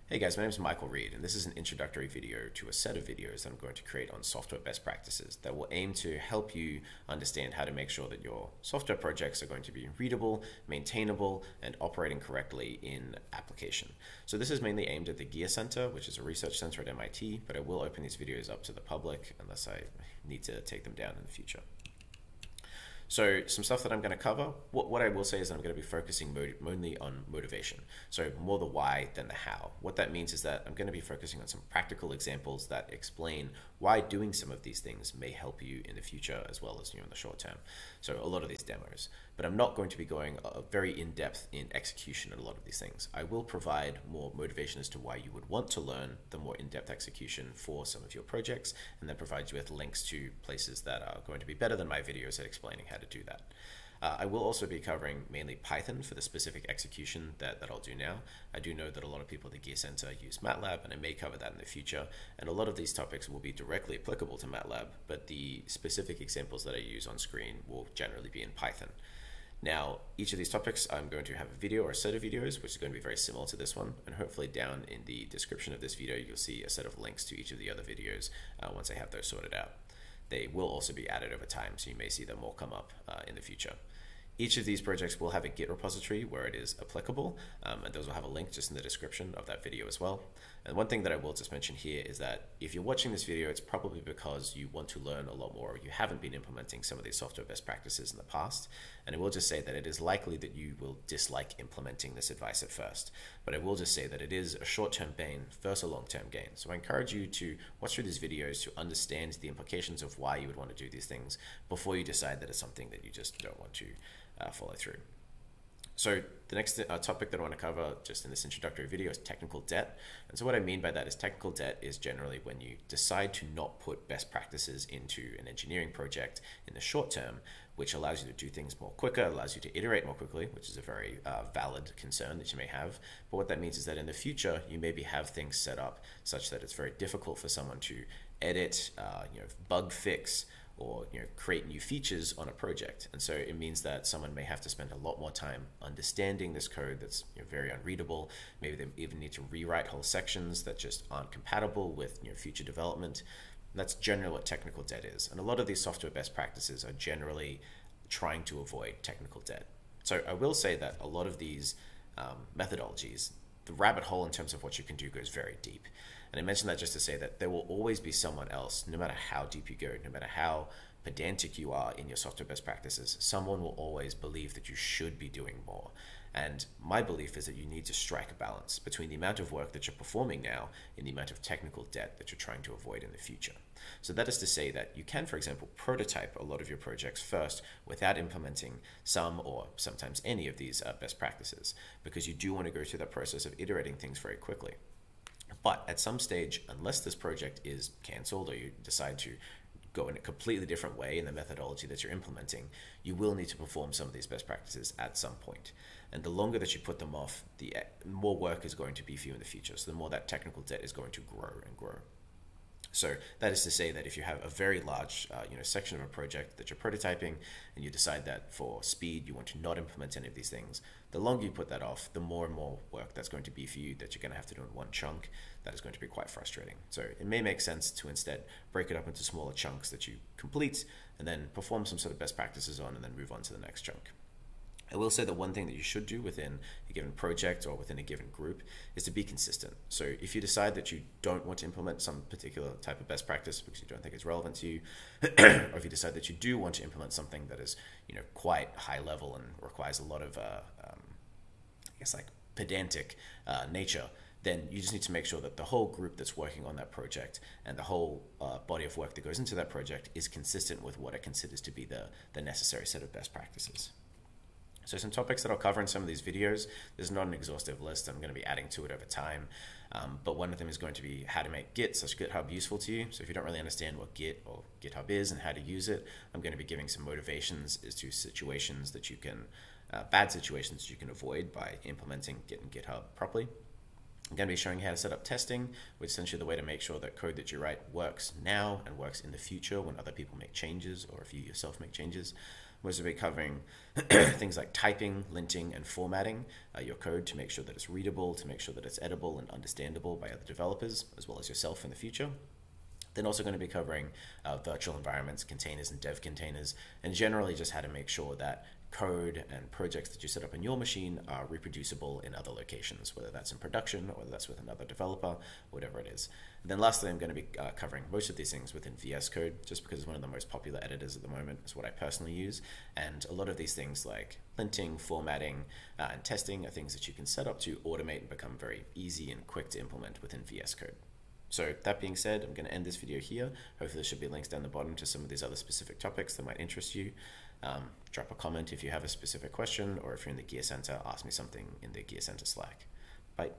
Hey guys, my name is Michael Reed, and this is an introductory video to a set of videos that I'm going to create on software best practices that will aim to help you understand how to make sure that your software projects are going to be readable, maintainable, and operating correctly in application. So this is mainly aimed at the Gear Center, which is a research center at MIT, but I will open these videos up to the public unless I need to take them down in the future. So some stuff that I'm going to cover, what I will say is that I'm going to be focusing mainly on motivation. So more the why than the how. What that means is that I'm going to be focusing on some practical examples that explain why doing some of these things may help you in the future as well as in the short term. So a lot of these demos. But I'm not going to be going very in-depth in execution in a lot of these things. I will provide more motivation as to why you would want to learn the more in-depth execution for some of your projects, and then provide you with links to places that are going to be better than my videos at explaining how to do that. I will also be covering mainly Python for the specific execution that I'll do now. I do know that a lot of people at the Gear Center use MATLAB, and I may cover that in the future. And a lot of these topics will be directly applicable to MATLAB, but the specific examples that I use on screen will generally be in Python. Now, each of these topics, I'm going to have a video or a set of videos, which is going to be very similar to this one. And hopefully down in the description of this video, you'll see a set of links to each of the other videos once I have those sorted out. They will also be added over time, so you may see them all come up in the future. Each of these projects will have a Git repository where it is applicable, and those will have a link just in the description of that video as well. And one thing that I will just mention here is that if you're watching this video, it's probably because you want to learn a lot more, or you haven't been implementing some of these software best practices in the past. And I will just say that it is likely that you will dislike implementing this advice at first. But I will just say that it is a short-term gain versus a long-term gain. So I encourage you to watch through these videos to understand the implications of why you would want to do these things before you decide that it's something that you just don't want to follow through. So the next topic that I want to cover just in this introductory video is technical debt. And so what I mean by that is technical debt is generally when you decide to not put best practices into an engineering project in the short term, which allows you to do things more quicker, allows you to iterate more quickly, which is a very valid concern that you may have. But what that means is that in the future, you maybe have things set up such that it's very difficult for someone to edit, bug fix, or create new features on a project. And so it means that someone may have to spend a lot more time understanding this code that's very unreadable. Maybe they even need to rewrite whole sections that just aren't compatible with future development. And that's generally what technical debt is. And a lot of these software best practices are generally trying to avoid technical debt. So I will say that a lot of these methodologies, the rabbit hole in terms of what you can do goes very deep. And I mention that just to say that there will always be someone else, no matter how deep you go, no matter how pedantic you are in your software best practices, someone will always believe that you should be doing more. And my belief is that you need to strike a balance between the amount of work that you're performing now and the amount of technical debt that you're trying to avoid in the future. So that is to say that you can, for example, prototype a lot of your projects first without implementing some or sometimes any of these best practices, because you do want to go through that process of iterating things very quickly. But at some stage, unless this project is canceled or you decide to go in a completely different way in the methodology that you're implementing, you will need to perform some of these best practices at some point. And the longer that you put them off, the more work is going to be for you in the future. So the more that technical debt is going to grow and grow. So that is to say that if you have a very large section of a project that you're prototyping and you decide that for speed you want to not implement any of these things, the longer you put that off, the more and more work that's going to be for you that you're going to have to do in one chunk. That is going to be quite frustrating. So it may make sense to instead break it up into smaller chunks that you complete and then perform some sort of best practices on and then move on to the next chunk. I will say that one thing that you should do within a given project or within a given group is to be consistent. So if you decide that you don't want to implement some particular type of best practice because you don't think it's relevant to you, or if you decide that you do want to implement something that is quite high level and requires a lot of pedantic nature, then you just need to make sure that the whole group that's working on that project and the whole body of work that goes into that project is consistent with what it considers to be the necessary set of best practices. So some topics that I'll cover in some of these videos, there's not an exhaustive list, I'm going to be adding to it over time, but one of them is going to be how to make GitHub useful to you. So if you don't really understand what Git or GitHub is and how to use it, I'm going to be giving some motivations as to situations that you can, bad situations you can avoid by implementing Git and GitHub properly. I'm going to be showing you how to set up testing, which is essentially the way to make sure that code that you write works now and works in the future when other people make changes or if you yourself make changes. I'm we're going to be covering things like typing, linting, and formatting your code to make sure that it's readable, to make sure that it's editable and understandable by other developers, as well as yourself in the future. Then also going to be covering virtual environments, containers, and dev containers, and generally just how to make sure that code and projects that you set up in your machine are reproducible in other locations, whether that's in production or whether that's with another developer, whatever it is. And then lastly, I'm going to be covering most of these things within VS Code, just because it's one of the most popular editors at the moment. It's what I personally use. And a lot of these things like linting, formatting, and testing are things that you can set up to automate and become very easy and quick to implement within VS Code. So that being said, I'm going to end this video here. Hopefully there should be links down the bottom to some of these other specific topics that might interest you. Drop a comment if you have a specific question, or if you're in the Gear Center, ask me something in the Gear Center Slack. Bye.